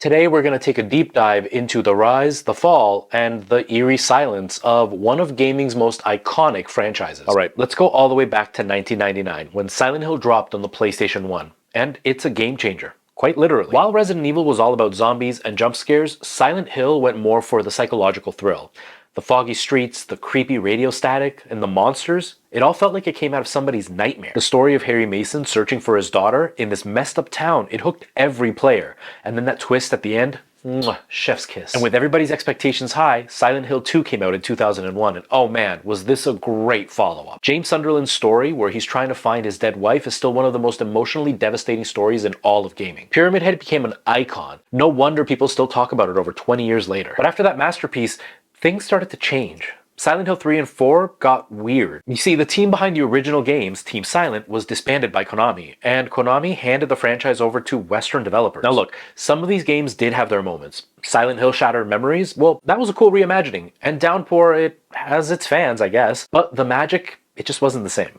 Today we're going to take a deep dive into the rise, the fall, and the eerie silence of one of gaming's most iconic franchises. Alright, let's go all the way back to 1999 when Silent Hill dropped on the PlayStation 1. And it's a game changer. Quite literally. While Resident Evil was all about zombies and jump scares, Silent Hill went more for the psychological thrill. The foggy streets, the creepy radio static, and the monsters, it all felt like it came out of somebody's nightmare. The story of Harry Mason searching for his daughter in this messed up town, it hooked every player. And then that twist at the end, mwah, chef's kiss. And with everybody's expectations high, Silent Hill 2 came out in 2001, and oh man, was this a great follow-up. James Sunderland's story, where he's trying to find his dead wife, is still one of the most emotionally devastating stories in all of gaming. Pyramid Head became an icon. No wonder people still talk about it over 20 years later. But after that masterpiece, things started to change. Silent Hill 3 and 4 got weird. You see, the team behind the original games, Team Silent, was disbanded by Konami, and Konami handed the franchise over to Western developers. Now look, some of these games did have their moments. Silent Hill Shattered Memories, well, that was a cool reimagining, and Downpour, it has its fans, I guess, but the magic, it just wasn't the same.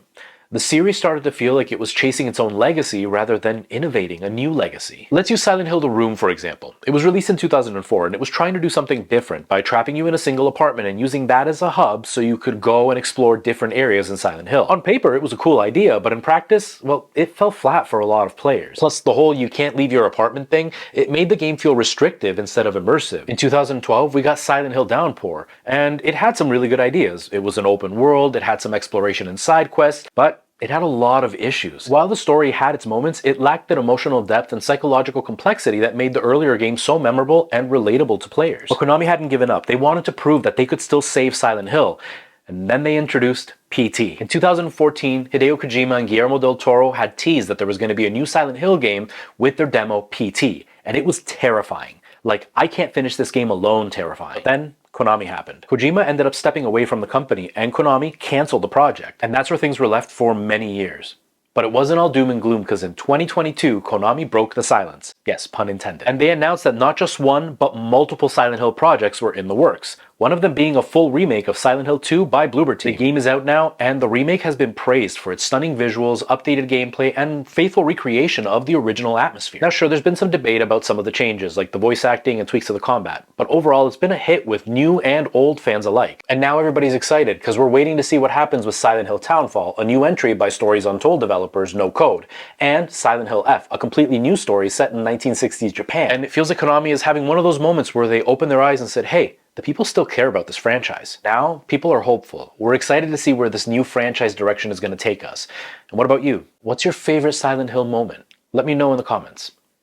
The series started to feel like it was chasing its own legacy rather than innovating a new legacy. Let's use Silent Hill The Room, for example. It was released in 2004, and it was trying to do something different by trapping you in a single apartment and using that as a hub so you could go and explore different areas in Silent Hill. On paper, it was a cool idea, but in practice, well, it fell flat for a lot of players. Plus, the whole you can't leave your apartment thing, it made the game feel restrictive instead of immersive. In 2012, we got Silent Hill Downpour, and it had some really good ideas. It was an open world, it had some exploration and side quests, but it had a lot of issues. While the story had its moments, it lacked that emotional depth and psychological complexity that made the earlier games so memorable and relatable to players. But Konami hadn't given up. They wanted to prove that they could still save Silent Hill. And then they introduced PT. In 2014, Hideo Kojima and Guillermo del Toro had teased that there was going to be a new Silent Hill game with their demo PT. And it was terrifying. Like, I can't finish this game alone terrifying. But then Konami happened. Kojima ended up stepping away from the company, and Konami canceled the project. And that's where things were left for many years. But it wasn't all doom and gloom, because in 2022, Konami broke the silence. Yes, pun intended. And they announced that not just one, but multiple Silent Hill projects were in the works. One of them being a full remake of Silent Hill 2 by Bloober Team. The game is out now, and the remake has been praised for its stunning visuals, updated gameplay, and faithful recreation of the original atmosphere. Now sure, there's been some debate about some of the changes, like the voice acting and tweaks to the combat, but overall it's been a hit with new and old fans alike. And now everybody's excited, because we're waiting to see what happens with Silent Hill Townfall, a new entry by Stories Untold developers No Code, and Silent Hill F, a completely new story set in 1960s Japan. And it feels like Konami is having one of those moments where they open their eyes and said, hey, the people still care about this franchise. Now, people are hopeful. We're excited to see where this new franchise direction is going to take us. And what about you? What's your favorite Silent Hill moment? Let me know in the comments.